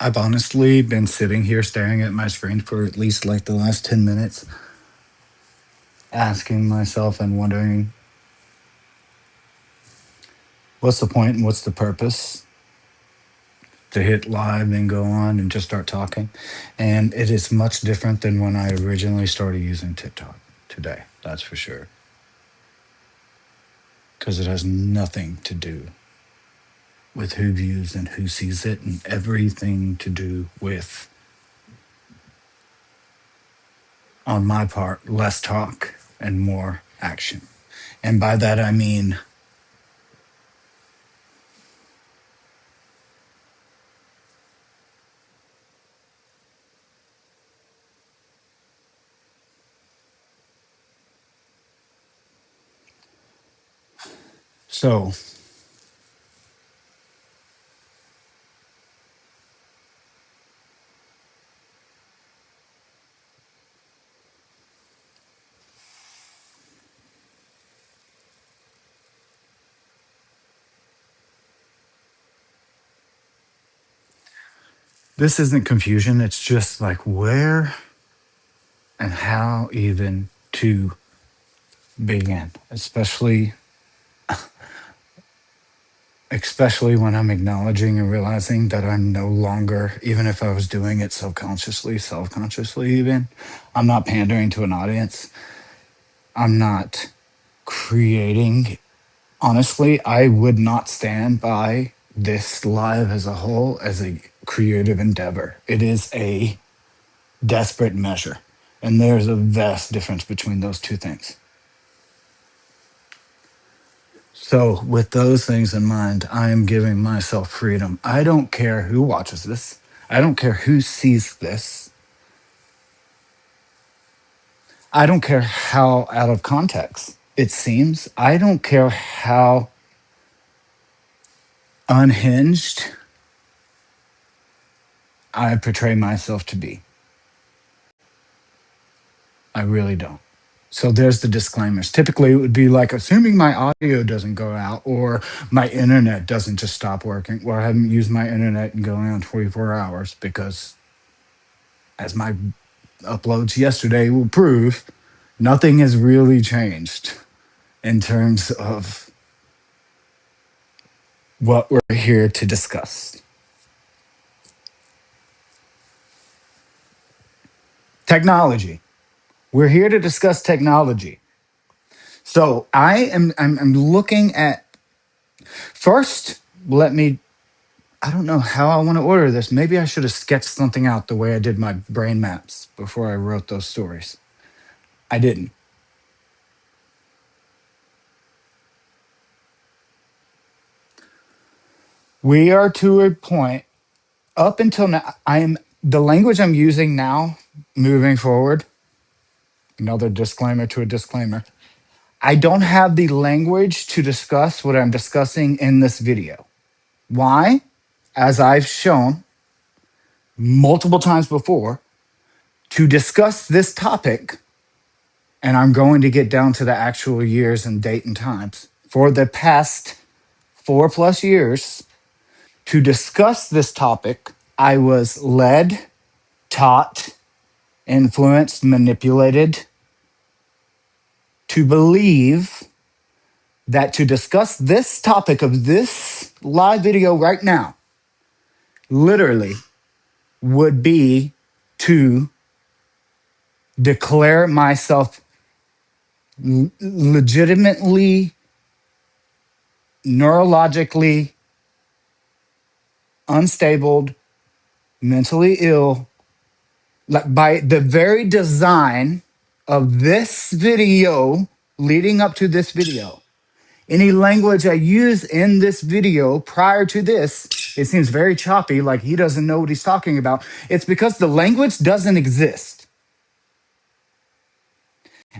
I've honestly been sitting here staring at my screen for at least like the last 10 minutes, asking myself and wondering what's the point and what's the purpose to hit live and go on and just start talking. And it is much different than when I originally started using TikTok today, that's for sure, because it has nothing to do with who views and who sees it and everything to do with, on my part, less talk and more action. And by that, I mean, so this isn't confusion. It's just like where and how even to begin, especially when I'm acknowledging and realizing that I'm no longer, even if I was doing it subconsciously, self-consciously even, I'm not pandering to an audience. I'm not creating. Honestly, I would not stand by this live as a whole as a creative endeavor. It is a desperate measure. And there's a vast difference between those two things. So, with those things in mind, I am giving myself freedom. I don't care who watches this, I don't care who sees this, I don't care how out of context it seems, I don't care how unhinged I portray myself to be. I really don't. So there's the disclaimers. Typically, it would be like assuming my audio doesn't go out or my internet doesn't just stop working, or I haven't used my internet in going on 24 hours because, as my uploads yesterday will prove, nothing has really changed in terms of what we're here to discuss. Technology. We're here to discuss technology. So I'm looking at first, let me I don't know how I want to order this. Maybe I should have sketched something out the way I did my brain maps before I wrote those stories. I didn't. We are to a point up until now. I am the language I'm using now, moving forward. Another disclaimer to a disclaimer. I don't have the language to discuss what I'm discussing in this video. Why? As I've shown multiple times before, to discuss this topic, and I'm going to get down to the actual years and date and times, for the past 4+ years, to discuss this topic, I was led, taught, influenced, manipulated to believe that to discuss this topic of this live video right now, literally, would be to declare myself legitimately, neurologically unstable, mentally ill. Like, by the very design of this video, leading up to this video, any language I use in this video prior to this, it seems very choppy, like he doesn't know what he's talking about. It's because the language doesn't exist.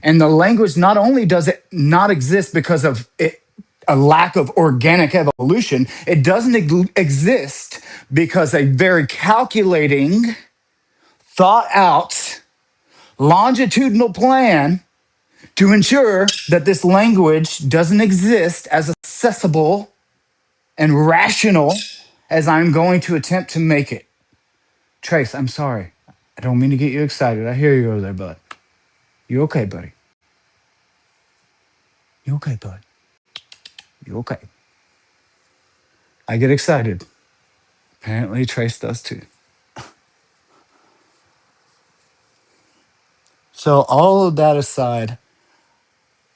And the language not only does it not exist because of it, a lack of organic evolution, it doesn't exist because a very calculating, thought out, longitudinal plan to ensure that this language doesn't exist as accessible and rational as I'm going to attempt to make it. Trace, I'm sorry. I don't mean to get you excited. I hear you over there, bud. You okay, buddy? You okay, bud? You okay? I get excited. Apparently, Trace does too. So, all of that aside,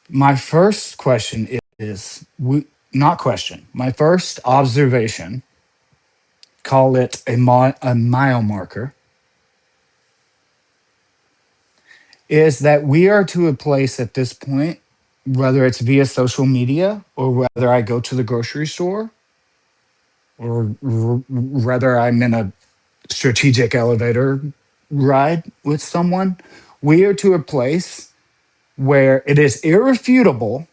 my first question is not question. My first observation, call it a mile marker, is that we are to a place at this point, whether it's via social media or whether I go to the grocery store or whether I'm in a strategic elevator ride with someone, we are to a place where it is irrefutable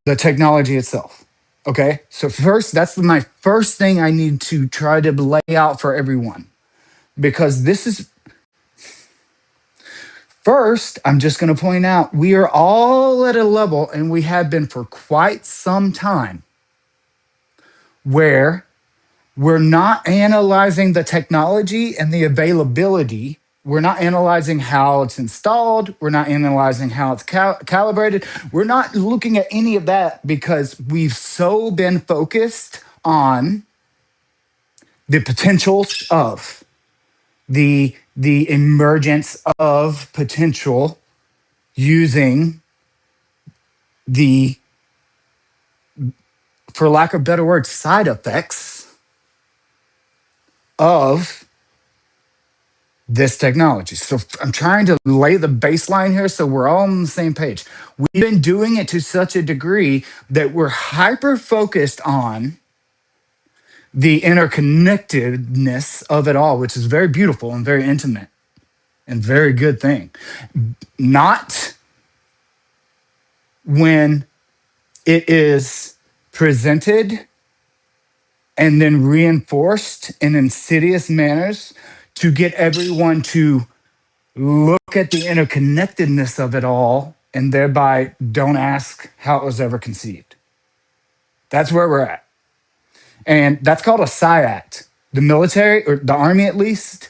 the technology itself. Okay. So, first, that's my first thing I need to try to lay out for everyone because this is first, I'm just going to point out we are all at a level, and we have been for quite some time, where we're not analyzing the technology and the availability. We're not analyzing how it's installed. We're not analyzing how it's calibrated. We're not looking at any of that because we've so been focused on the potentials of the emergence of potential using the, for lack of a better word, side effects of this technology. So I'm trying to lay the baseline here so we're all on the same page. We've been doing it to such a degree that we're hyper focused on the interconnectedness of it all, which is very beautiful and very intimate and very good thing. Not when it is presented and then reinforced in insidious manners to get everyone to look at the interconnectedness of it all and thereby don't ask how it was ever conceived. That's where we're at. And that's called a SIACT. The military, or the army at least,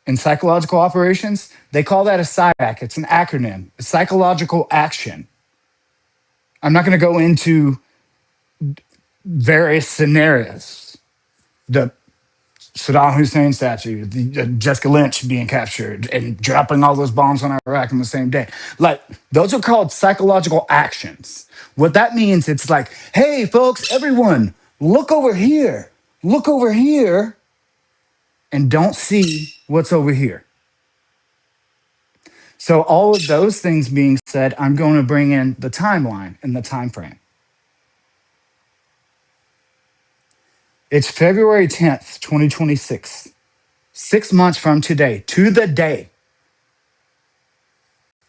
in psychological operations, they call that a SIAC. It's an acronym, psychological action. I'm not going to go into various scenarios. The Saddam Hussein statue, the Jessica Lynch being captured and dropping all those bombs on Iraq on the same day. Like, those are called psychological actions. What that means, it's like, hey, folks, everyone, look over here, and don't see what's over here. So all of those things being said, I'm going to bring in the timeline and the time frame. It's February 10th, 2026. 6 months from today, to the day,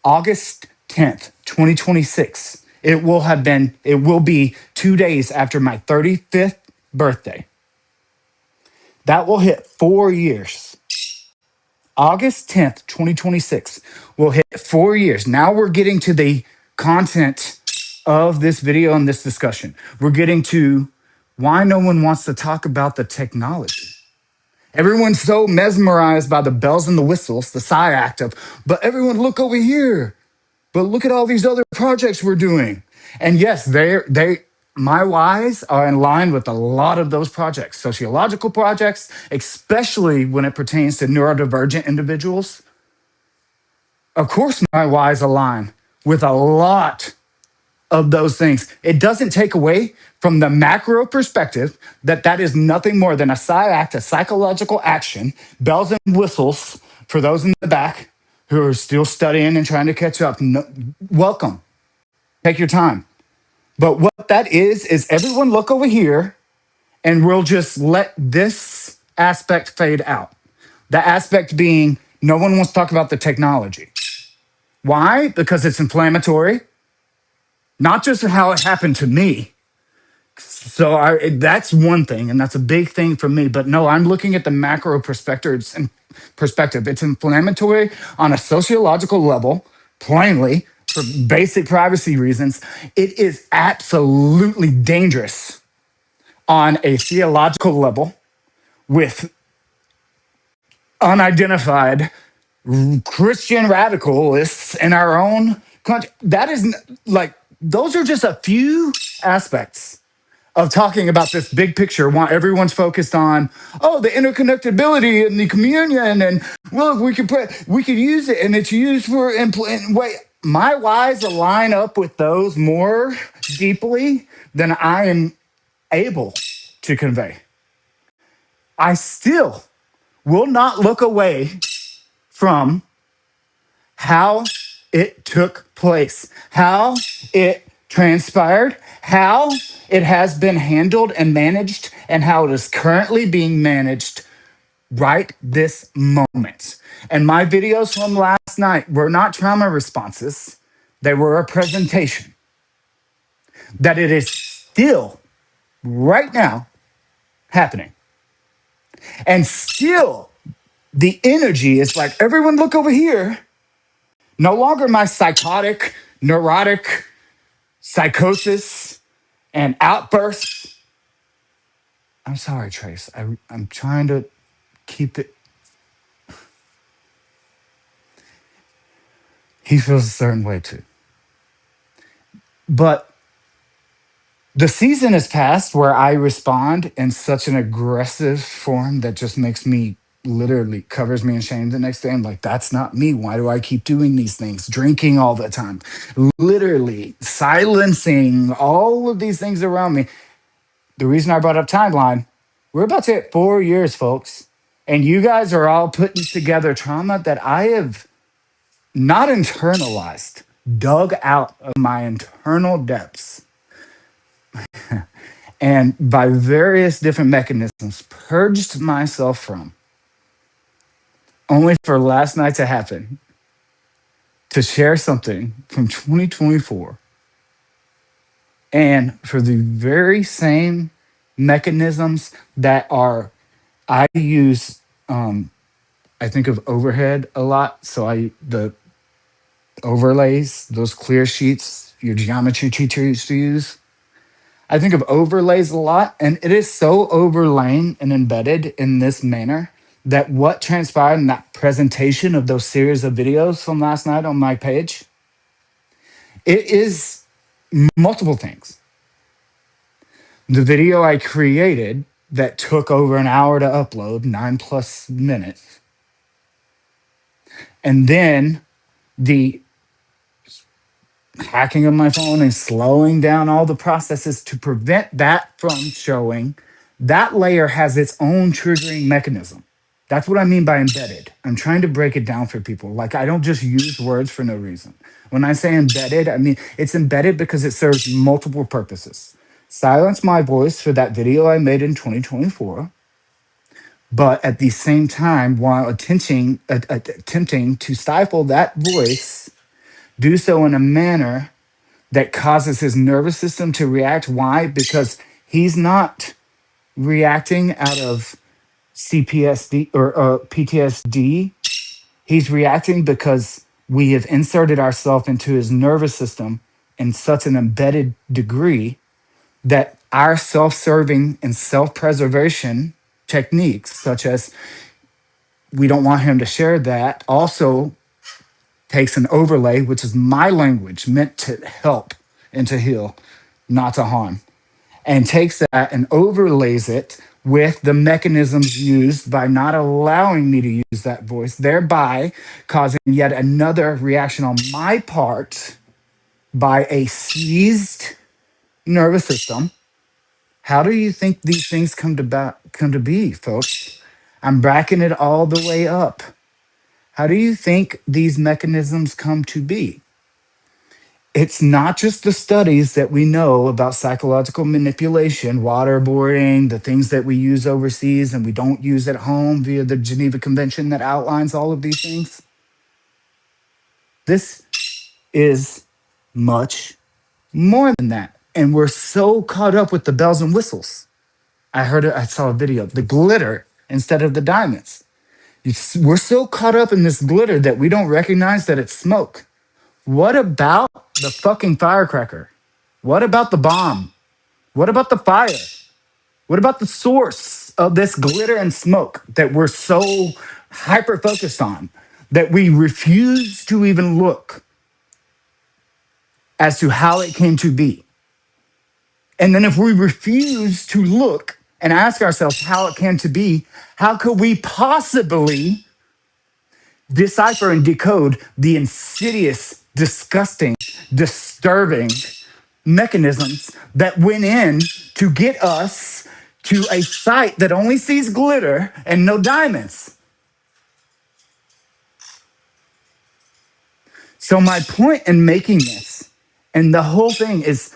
August 10th, 2026. It will be 2 days after my 35th birthday. That will hit 4 years. August 10th, 2026 will hit 4 years. Now we're getting to the content of this video and this discussion. We're getting to why no one wants to talk about the technology. Everyone's so mesmerized by the bells and the whistles, the SIACT of, but everyone look over here. But look at all these other projects we're doing. And yes, my whys are in line with a lot of those projects, sociological projects, especially when it pertains to neurodivergent individuals. Of course, my whys align with a lot of those things. It doesn't take away from the macro perspective that is nothing more than a SIACT, a psychological action, bells and whistles for those in the back who are still studying and trying to catch up. No, welcome. Take your time. But what that is everyone look over here and we'll just let this aspect fade out. The aspect being no one wants to talk about the technology. Why? Because it's inflammatory. Not just how it happened to me. So that's one thing, and that's a big thing for me. But no, I'm looking at the macro perspective. It's inflammatory on a sociological level, plainly, for basic privacy reasons. It is absolutely dangerous on a theological level with unidentified Christian radicalists in our own country. That is like, those are just a few aspects of talking about this big picture. Want everyone's focused on, oh, the interconnectability and the communion, and look, we could use it, and it's used for wait. My whys align up with those more deeply than I am able to convey. I still will not look away from how it took place, how it transpired, how it has been handled and managed, and how it is currently being managed right this moment. And my videos from last night were not trauma responses, they were a presentation that it is still right now happening. And still, the energy is like, everyone look over here. No longer my psychotic, neurotic psychosis and outbursts. I'm sorry, Trace. I'm trying to keep it. He feels a certain way too. But the season has passed where I respond in such an aggressive form that just makes me literally covers me in shame the next day. I'm like, that's not me. Why do I keep doing these things? Drinking all the time, literally silencing all of these things around me. The reason I brought up timeline, we're about to hit 4 years, folks. And you guys are all putting together trauma that I have not internalized, dug out of my internal depths, and by various different mechanisms, purged myself from, only for last night to happen, to share something from 2024. And for the very same mechanisms that are, I use, I think of overhead a lot. So the overlays, those clear sheets, your geometry teacher used to use. I think of overlays a lot, and it is so overlain and embedded in this manner that what transpired in that presentation of those series of videos from last night on my page, it is multiple things. The video I created that took over an hour to upload, 9+ minutes, and then the hacking of my phone and slowing down all the processes to prevent that from showing, that layer has its own triggering mechanism. That's what I mean by embedded. I'm trying to break it down for people. Like, I don't just use words for no reason. When I say embedded, I mean it's embedded because it serves multiple purposes. Silence my voice for that video I made in 2024, but at the same time, while attempting to stifle that voice, do so in a manner that causes his nervous system to react. Why? Because he's not reacting out of CPSD or PTSD. He's reacting because we have inserted ourselves into his nervous system in such an embedded degree that our self-serving and self-preservation techniques, such as we don't want him to share that, also takes an overlay, which is my language meant to help and to heal, not to harm, and takes that and overlays it with the mechanisms used by not allowing me to use that voice, thereby causing yet another reaction on my part by a seized nervous system. How do you think these things come to be, folks? I'm backing it all the way up. How do you think these mechanisms come to be? It's not just the studies that we know about psychological manipulation, waterboarding, the things that we use overseas and we don't use at home via the Geneva Convention that outlines all of these things. This is much more than that. And we're so caught up with the bells and whistles. I saw a video, the glitter instead of the diamonds. We're so caught up in this glitter that we don't recognize that it's smoke. What about the fucking firecracker? What about the bomb? What about the fire? What about the source of this glitter and smoke that we're so hyper focused on, that we refuse to even look as to how it came to be. And then if we refuse to look and ask ourselves how it came to be, how could we possibly decipher and decode the insidious, disgusting, disturbing mechanisms that went in to get us to a site that only sees glitter and no diamonds? So my point in making this and the whole thing is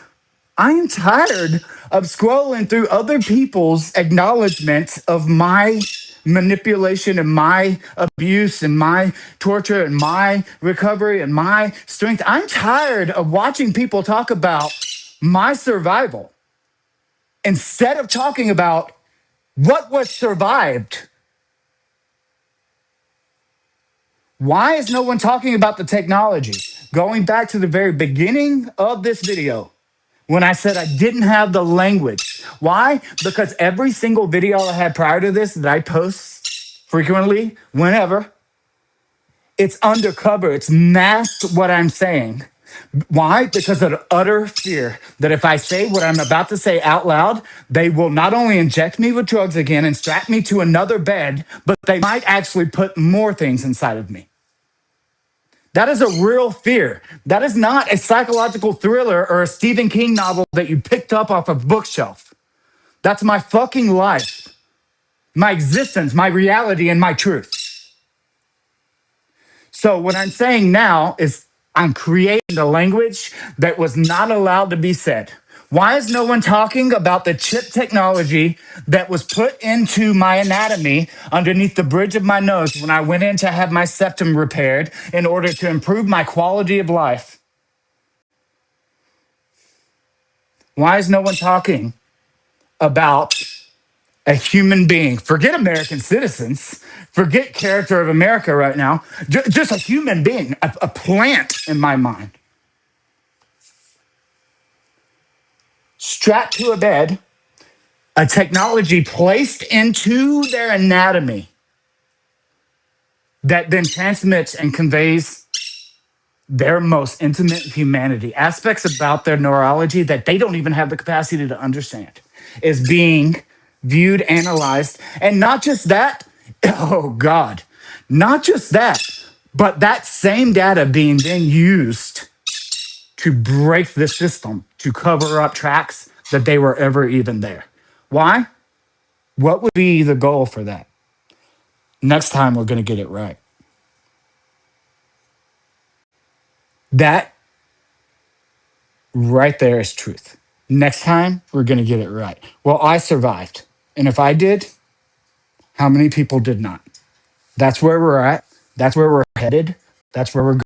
I'm tired of scrolling through other people's acknowledgement of my manipulation and my abuse and my torture and my recovery and my strength. I'm tired of watching people talk about my survival instead of talking about what was survived. Why is no one talking about the technology? Going back to the very beginning of this video, when I said I didn't have the language. Why? Because every single video I had prior to this that I post frequently, whenever, it's undercover. It's masked what I'm saying. Why? Because of the utter fear that if I say what I'm about to say out loud, they will not only inject me with drugs again and strap me to another bed, but they might actually put more things inside of me. That is a real fear. That is not a psychological thriller or a Stephen King novel that you picked up off a bookshelf. That's my fucking life, my existence, my reality, and my truth. So, what I'm saying now is I'm creating a language that was not allowed to be said. Why is no one talking about the chip technology that was put into my anatomy underneath the bridge of my nose when I went in to have my septum repaired in order to improve my quality of life? Why is no one talking about a human being? Forget American citizens. Forget character of America right now. Just a human being, a plant in my mind. Strapped to a bed, a technology placed into their anatomy that then transmits and conveys their most intimate humanity, aspects about their neurology that they don't even have the capacity to understand, is being viewed, analyzed, and not just that, oh God, not just that, but that same data being then used to break the system, to cover up tracks that they were ever even there. Why? What would be the goal for that? Next time we're going to get it right. That right there is truth. Next time we're going to get it right. Well, I survived. And if I did, how many people did not? That's where we're at. That's where we're headed. That's where we're going.